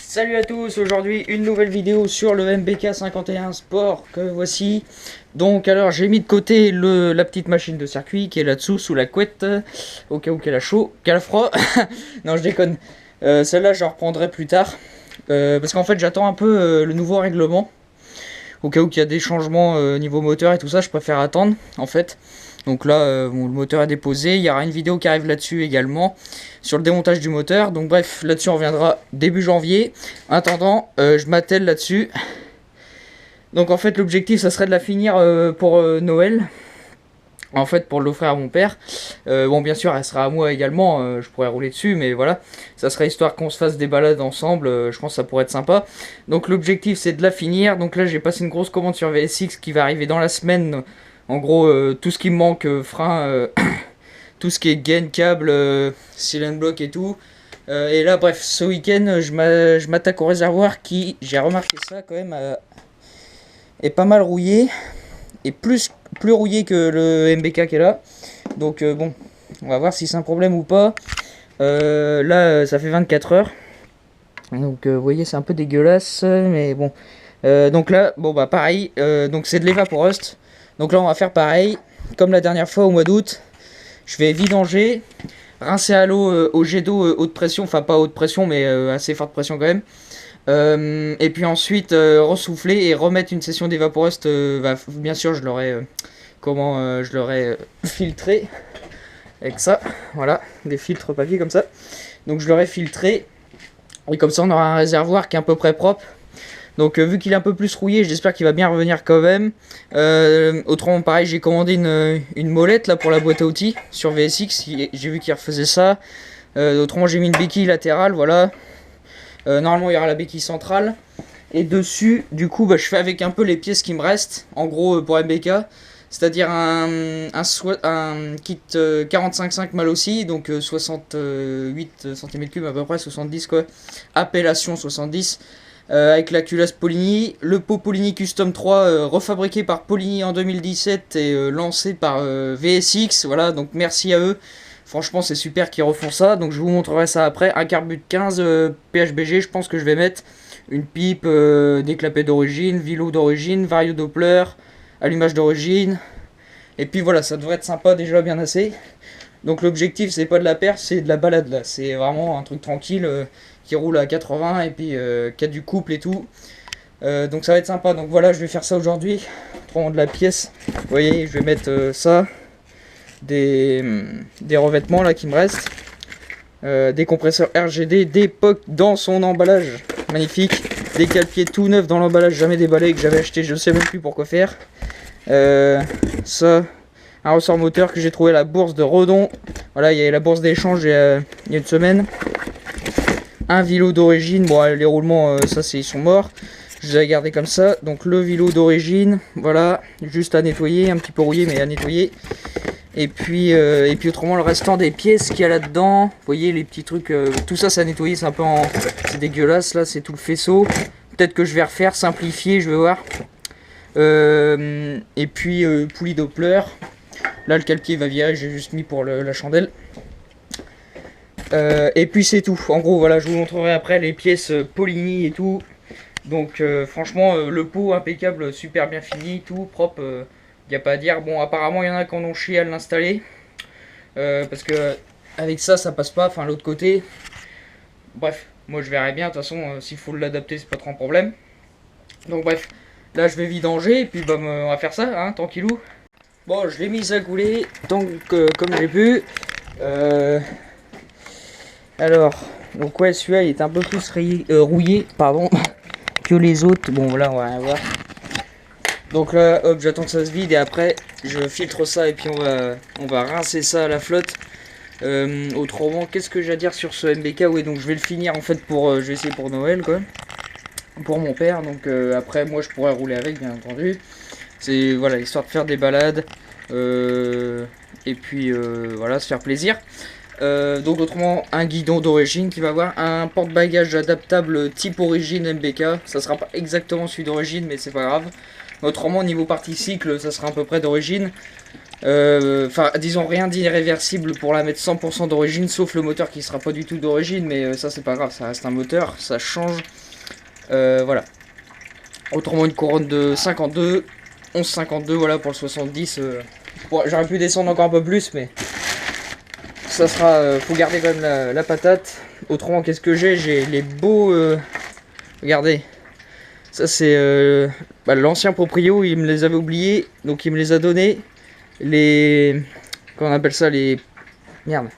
Salut à tous, aujourd'hui une nouvelle vidéo sur le MBK 51 Sport que voici. Donc alors j'ai mis de côté la petite machine de circuit qui est là-dessous sous la couette, au cas où qu'elle a chaud, qu'elle a froid. Non, je déconne. Celle-là je la reprendrai plus tard, parce qu'en fait j'attends un peu le nouveau règlement. Au cas où il y a des changements niveau moteur et tout ça, je préfère attendre en fait. Donc là, bon, le moteur est déposé, il y aura une vidéo qui arrive là-dessus également, sur le démontage du moteur. Donc bref, là-dessus on reviendra début janvier. En attendant, je m'attelle là-dessus. Donc en fait l'objectif ça serait de la finir pour Noël. En fait pour l'offrir à mon père. Bon bien sûr elle sera à moi également, je pourrais rouler dessus, mais voilà. Ça serait histoire qu'on se fasse des balades ensemble, je pense que ça pourrait être sympa. Donc l'objectif c'est de la finir. Donc là j'ai passé une grosse commande sur VSX qui va arriver dans la semaine. En gros, tout ce qui me manque, frein, tout ce qui est gain, câble, cylinder block et tout. Et là, bref, ce week-end, je m'attaque au réservoir qui, j'ai remarqué ça quand même, est pas mal rouillé. Et plus rouillé que le MBK qui est là. Donc bon, on va voir si c'est un problème ou pas. Là, ça fait 24 heures. Donc vous voyez, c'est un peu dégueulasse, mais bon. Donc là, bon bah pareil, donc c'est de l'évaporust. Donc là on va faire pareil, comme la dernière fois au mois d'août. Je vais vidanger, rincer à l'eau au jet d'eau haute pression, enfin pas haute pression mais assez forte pression quand même. Et puis ensuite ressouffler et remettre une session d'évaporust. Bien sûr je l'aurai je l'aurai filtré avec ça, voilà, des filtres papier comme ça. Donc je l'aurai filtré et comme ça on aura un réservoir qui est à peu près propre. Donc vu qu'il est un peu plus rouillé, j'espère qu'il va bien revenir quand même. Autrement pareil, j'ai commandé une molette là pour la boîte à outils sur VSX, j'ai vu qu'il refaisait ça. Autrement j'ai mis une béquille latérale, voilà. Normalement il y aura la béquille centrale. Et dessus, du coup, je fais avec un peu les pièces qui me restent, en gros pour MBK. C'est-à-dire un kit 45.5 mal aussi, donc 68 cm3 à peu près, 70 quoi. Appellation 70. Avec la culasse Poligny, le pot Poligny Custom 3 refabriqué par Poligny en 2017 et lancé par VSX, voilà, donc merci à eux, franchement c'est super qu'ils refont ça, donc je vous montrerai ça après. Un carbut 15 PHBG, je pense que je vais mettre une pipe, des clapets d'origine, vilo d'origine, vario Doppler, allumage d'origine, et puis voilà, ça devrait être sympa déjà, bien assez. Donc l'objectif c'est pas de la perf, c'est de la balade là, c'est vraiment un truc tranquille qui roule à 80 et puis qui a du couple et tout. Donc ça va être sympa, donc voilà, je vais faire ça aujourd'hui. Prendre de la pièce, vous voyez, je vais mettre ça, des revêtements là qui me restent, des compresseurs RGD d'époque dans son emballage, magnifique, des cale-pieds tout neufs dans l'emballage, jamais déballé, que j'avais acheté, je ne sais même plus pourquoi faire. Ça, un ressort moteur que j'ai trouvé à la bourse de Redon, voilà, il y a la bourse d'échange il y a une semaine. Un vilo d'origine, bon les roulements ça ils sont morts, je les ai gardés comme ça. Donc le vilo d'origine, voilà, juste à nettoyer, un petit peu rouillé mais à nettoyer. Et puis autrement le restant des pièces qu'il y a là-dedans, vous voyez les petits trucs, tout ça c'est à nettoyer, c'est un peu c'est dégueulasse là, c'est tout le faisceau. Peut-être que je vais refaire, simplifier, je vais voir. Et puis poulie Doppler, là le cale-pied va virer, j'ai juste mis pour la chandelle. Et puis c'est tout, en gros voilà, je vous montrerai après les pièces Poligny et tout. Donc franchement le pot impeccable, super bien fini, tout propre, y a pas à dire. Bon apparemment il y en a qui en ont chié à l'installer, parce que avec ça ça passe pas, enfin l'autre côté. Bref, moi je verrai bien, de toute façon s'il faut l'adapter c'est pas trop un problème. Donc bref, là je vais vidanger et puis on va faire ça, hein, tranquillou. Bon je l'ai mis à couler, donc comme j'ai pu. Alors, donc ouais, celui-là il est un peu plus rouillé, pardon, que les autres. Bon voilà, on va rien voir. Donc là, hop, j'attends que ça se vide et après je filtre ça et puis on va rincer ça à la flotte. Autrement, qu'est-ce que j'ai à dire sur ce MBK? Oui, donc je vais le finir en fait je vais essayer pour Noël quoi, pour mon père. Donc après moi je pourrais rouler avec bien entendu. C'est voilà, histoire de faire des balades et puis voilà, se faire plaisir. Donc autrement un guidon d'origine qui va avoir un porte-bagages adaptable type origine MBK. Ça sera pas exactement celui d'origine mais c'est pas grave. Autrement niveau partie cycle ça sera à peu près d'origine. Enfin, disons rien d'irréversible pour la mettre 100% d'origine, sauf le moteur qui sera pas du tout d'origine, mais ça c'est pas grave, ça reste un moteur, ça change. Voilà. Autrement une couronne de 52, 11,52 voilà pour le 70. Bon, j'aurais pu descendre encore un peu plus, mais ça sera. Faut garder quand même la patate. Autrement, qu'est-ce que j'ai? J'ai les beaux. Regardez. Ça c'est l'ancien proprio, il me les avait oubliés, donc il me les a donnés. Les. Comment on appelle ça? Les. Merde.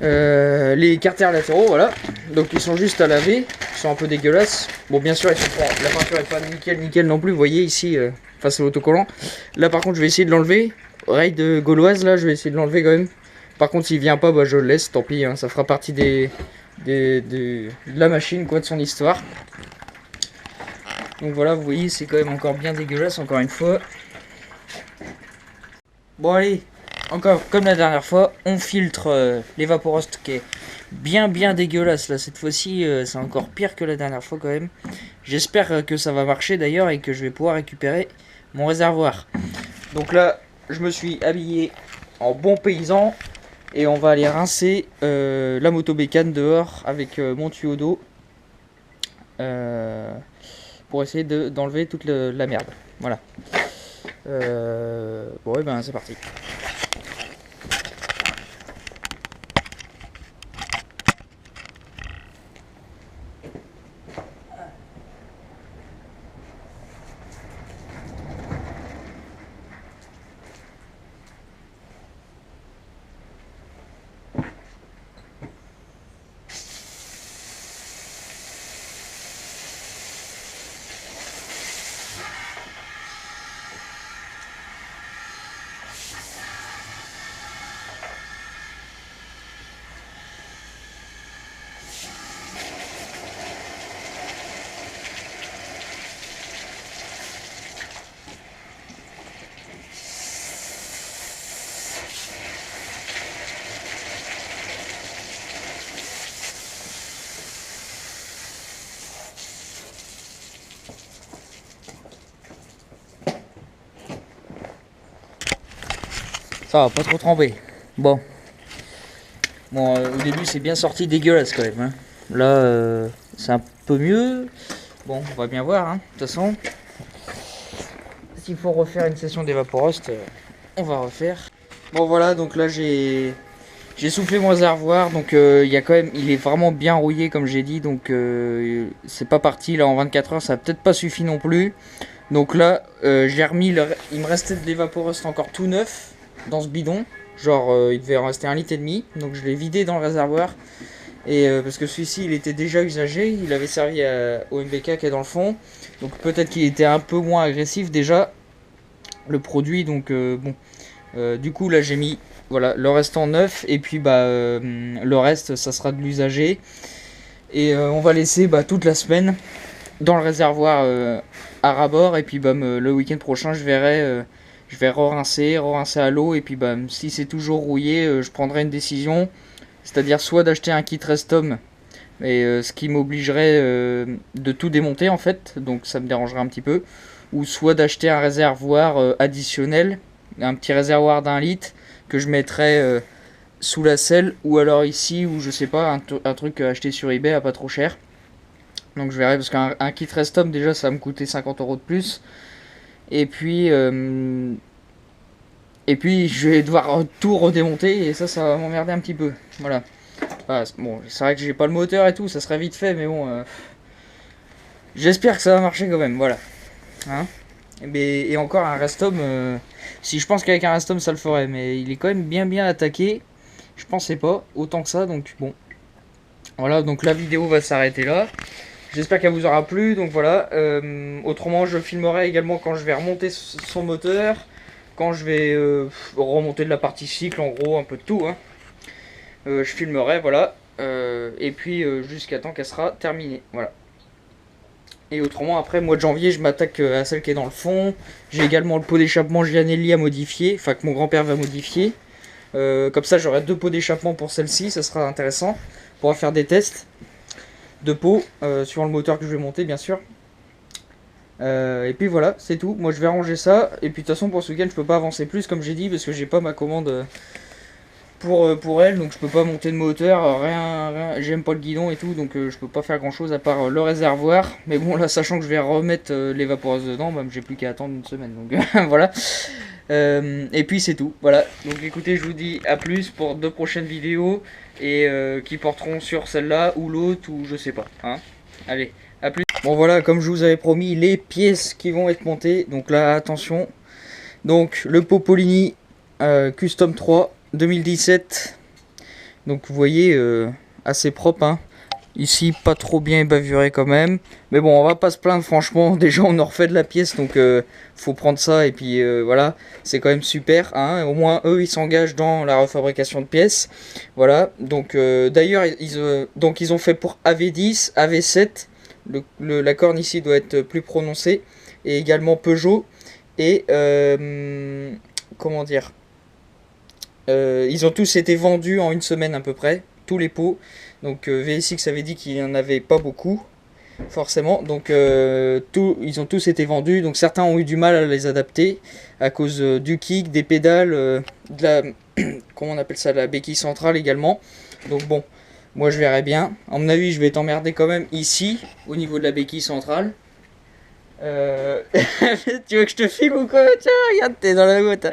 Les carters latéraux, voilà. Donc ils sont juste à laver. Ils sont un peu dégueulasses. Bon, bien sûr, la peinture est pas nickel non plus. Vous voyez ici, face à l'autocollant. Là, par contre, je vais essayer de l'enlever. Raid gauloise, là, je vais essayer de l'enlever quand même. Par contre, s'il vient pas, bah, je le laisse. Tant pis, hein, ça fera partie de la machine, quoi, de son histoire. Donc voilà, vous voyez, c'est quand même encore bien dégueulasse, encore une fois. Bon, allez, encore comme la dernière fois, on filtre l'évaporust qui est bien dégueulasse. Là, cette fois-ci, c'est encore pire que la dernière fois quand même. J'espère que ça va marcher d'ailleurs et que je vais pouvoir récupérer mon réservoir. Donc là, je me suis habillé en bon paysan et on va aller rincer la motobécane dehors avec mon tuyau d'eau pour essayer d'enlever toute la merde. Voilà. Bon, et ben c'est parti. Ça va pas trop tremper. Bon. Bon, au début c'est bien sorti dégueulasse quand même. Hein. Là, c'est un peu mieux. Bon, on va bien voir. Hein. De toute façon, s'il faut refaire une session d'évaporust, on va refaire. Bon voilà, donc là j'ai soufflé mon réservoir. Donc il y a quand même, il est vraiment bien rouillé comme j'ai dit. Donc c'est pas parti là en 24 heures. Ça a peut-être pas suffi non plus. Donc là, j'ai remis. Il me restait de l'évaporust encore tout neuf dans ce bidon. Genre il devait en rester 1,5 litre. Donc je l'ai vidé dans le réservoir. Et parce que celui-ci il était déjà usagé. Il avait servi au MBK qui est dans le fond. Donc peut-être qu'il était un peu moins agressif déjà. Le produit. Donc bon. Du coup là j'ai mis voilà, le restant neuf. Et puis le reste ça sera de l'usager. Et on va laisser toute la semaine dans le réservoir à ras-bord. Et puis le week-end prochain je verrai. Je vais re-rincer à l'eau et puis si c'est toujours rouillé, je prendrai une décision, c'est-à-dire soit d'acheter un kit Restom, ce qui m'obligerait de tout démonter en fait, donc ça me dérangerait un petit peu, ou soit d'acheter un réservoir additionnel, un petit réservoir d'1 litre que je mettrais sous la selle, ou alors ici, ou je sais pas, un truc acheté sur eBay à pas trop cher. Donc je verrai parce qu'un kit Restom déjà ça va me coûter 50 € de plus. Et puis je vais devoir tout redémonter et ça va m'emmerder un petit peu. Voilà. Bon, c'est vrai que j'ai pas le moteur et tout, ça serait vite fait, mais bon. J'espère que ça va marcher quand même, voilà. Hein, et encore un Restom. Si je pense qu'avec un Restom ça le ferait, mais il est quand même bien attaqué. Je pensais pas autant que ça, donc bon. Voilà, donc la vidéo va s'arrêter là. J'espère qu'elle vous aura plu, donc voilà. Autrement, je filmerai également quand je vais remonter son moteur, quand je vais remonter de la partie cycle, en gros, un peu de tout. Hein. Je filmerai, voilà. Et puis jusqu'à temps qu'elle sera terminée, voilà. Et autrement, après, mois de janvier, je m'attaque à celle qui est dans le fond. J'ai également le pot d'échappement Gianelli à modifier, enfin que mon grand-père va modifier. Comme ça, j'aurai 2 pots d'échappement pour celle-ci, ça sera intéressant. On pourra faire des tests de pots, suivant le moteur que je vais monter bien sûr. Et puis voilà, c'est tout. Moi je vais ranger ça. Et puis de toute façon pour ce week-end je peux pas avancer plus comme j'ai dit parce que j'ai pas ma commande pour elle. Donc je peux pas monter de moteur, rien. J'aime pas le guidon et tout. Donc je peux pas faire grand chose à part le réservoir. Mais bon là sachant que je vais remettre les vaporeuses dedans, bah, j'ai plus qu'à attendre une semaine. Donc voilà. Et puis c'est tout. Voilà. Donc écoutez, je vous dis à plus pour 2 prochaines vidéos. Et qui porteront sur celle-là ou l'autre ou je sais pas. Hein. Allez. À plus. Bon voilà, comme je vous avais promis, les pièces qui vont être montées. Donc là, attention. Donc le Popolini Custom 3 2017. Donc vous voyez, assez propre. Hein. Ici, pas trop bien bavuré quand même. Mais bon, on va pas se plaindre franchement. Déjà, on en refait de la pièce. Donc faut prendre ça. Et puis voilà, c'est quand même super. Hein. Au moins, eux, ils s'engagent dans la refabrication de pièces. Voilà. Donc d'ailleurs, ils ont fait pour AV10, AV7. La corne ici doit être plus prononcée. Et également Peugeot. Et comment dire, ils ont tous été vendus en une semaine à peu près. Tous les pots. Donc VSX avait dit qu'il n'y en avait pas beaucoup. Forcément. Donc ils ont tous été vendus. Donc certains ont eu du mal à les adapter. À cause du kick, des pédales, de la... comment on appelle ça, la béquille centrale également. Donc bon. Moi je verrai bien. À mon avis je vais t'emmerder quand même ici. Au niveau de la béquille centrale. Tu veux que je te filme ou quoi? Tiens, regarde, t'es dans la goutte.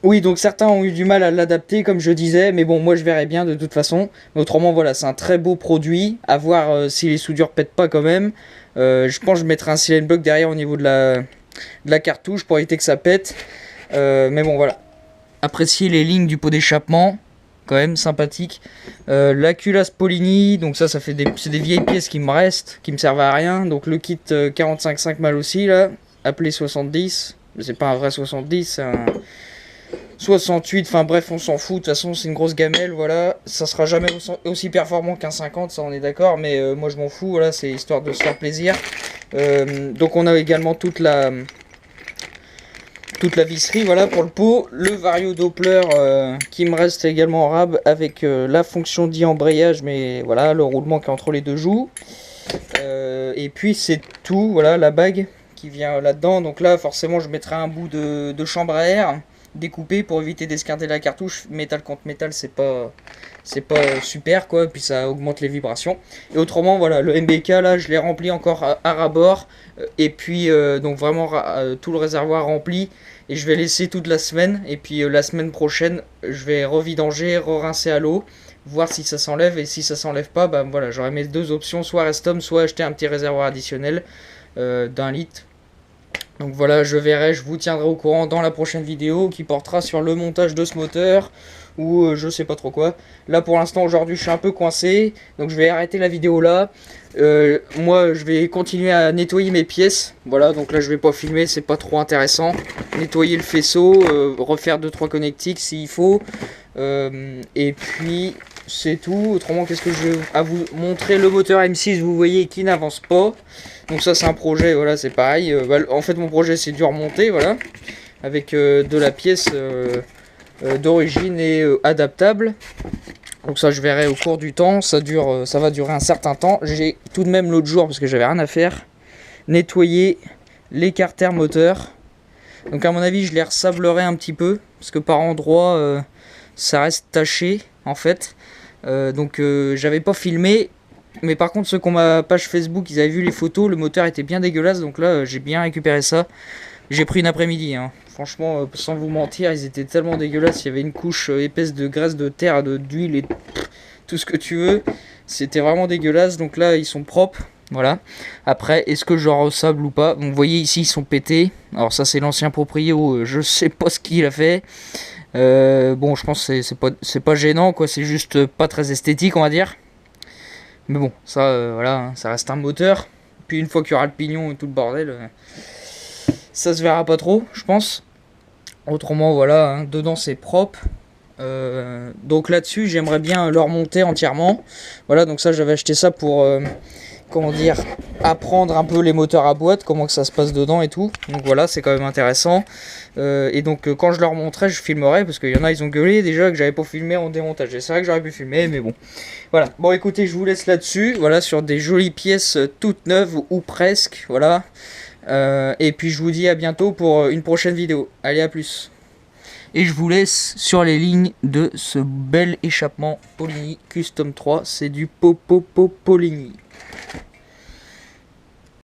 Oui, donc certains ont eu du mal à l'adapter, comme je disais, mais bon, moi je verrai bien de toute façon. Mais autrement, voilà, c'est un très beau produit. À voir si les soudures pètent pas quand même. Je pense que je mettrai un silent block derrière au niveau de la cartouche pour éviter que ça pète. Mais bon, voilà. Appréciez les lignes du pot d'échappement. Quand même sympathique. La culasse Polini, donc ça fait c'est des vieilles pièces qui me restent, qui me servent à rien. Donc le kit 45,5 mal aussi là, appelé 70, mais c'est pas un vrai 70, c'est un 68, enfin bref on s'en fout, de toute façon c'est une grosse gamelle, voilà. Ça sera jamais aussi performant qu'un 50, ça on est d'accord, mais moi je m'en fous, voilà, c'est histoire de se faire plaisir. Donc on a également toute la visserie, voilà pour le pot, le vario Doppler qui me reste également en rab avec la fonction d'embrayage, mais voilà le roulement qui est entre les deux joues, et puis c'est tout, voilà la bague qui vient là-dedans. Donc là forcément je mettrai un bout de chambre à air découpé pour éviter d'esquinter la cartouche. Métal contre métal c'est pas super quoi, puis ça augmente les vibrations. Et autrement voilà, le MBK là je l'ai rempli encore à ras-bord, et puis donc vraiment tout le réservoir rempli, et je vais laisser toute la semaine, et puis la semaine prochaine je vais revidanger, re-rincer à l'eau, voir si ça s'enlève, et si ça s'enlève pas, bah voilà, j'aurai mes deux options, soit Restom, soit acheter un petit réservoir additionnel d'1 litre. Donc voilà, je verrai, je vous tiendrai au courant dans la prochaine vidéo qui portera sur le montage de ce moteur, ou je sais pas trop quoi. Là pour l'instant aujourd'hui je suis un peu coincé, donc je vais arrêter la vidéo là. Moi je vais continuer à nettoyer mes pièces, voilà, donc là je vais pas filmer, c'est pas trop intéressant. Nettoyer le faisceau, refaire 2-3 connectiques s'il faut, et puis c'est tout. Autrement, qu'est-ce que je vais à vous montrer? Le moteur M6, vous voyez, qui n'avance pas. Donc ça c'est un projet, voilà, c'est pareil. En fait mon projet c'est de remonter, voilà, avec de la pièce d'origine et adaptable. Donc ça je verrai au cours du temps, ça va durer un certain temps. J'ai tout de même l'autre jour, parce que j'avais rien à faire, nettoyer les carters moteurs. Donc à mon avis je les ressablerai un petit peu, parce que par endroits ça reste taché en fait. Donc j'avais pas filmé, mais par contre ceux qui ont ma page Facebook, ils avaient vu les photos, le moteur était bien dégueulasse, donc là j'ai bien récupéré ça. J'ai pris une après-midi, hein. Franchement, sans vous mentir, ils étaient tellement dégueulasses, il y avait une couche épaisse de graisse, de terre, d'huile et tout ce que tu veux. C'était vraiment dégueulasse, donc là ils sont propres, voilà. Après, est-ce que je ressable ou pas? Donc, vous voyez ici ils sont pétés, alors ça c'est l'ancien proprio, je sais pas ce qu'il a fait. Bon, je pense que c'est pas gênant quoi, c'est juste pas très esthétique on va dire. Mais bon, ça voilà, hein, ça reste un moteur. Puis une fois qu'il y aura le pignon et tout le bordel, ça se verra pas trop, je pense. Autrement voilà, hein, dedans c'est propre. Donc là-dessus j'aimerais bien le remonter entièrement. Voilà, donc ça j'avais acheté ça pour comment dire, apprendre un peu les moteurs à boîte, comment que ça se passe dedans et tout. Donc voilà, c'est quand même intéressant. Et donc quand je leur montrerai, je filmerai, parce qu'il y en a, ils ont gueulé déjà que j'avais pas filmé en démontage. Et c'est vrai que j'aurais pu filmer, mais bon. Voilà, bon écoutez, je vous laisse là-dessus. Voilà, sur des jolies pièces toutes neuves, ou presque, voilà. Et puis je vous dis à bientôt pour une prochaine vidéo. Allez, à plus. Et je vous laisse sur les lignes de ce bel échappement Polini Custom 3. C'est du Poligny.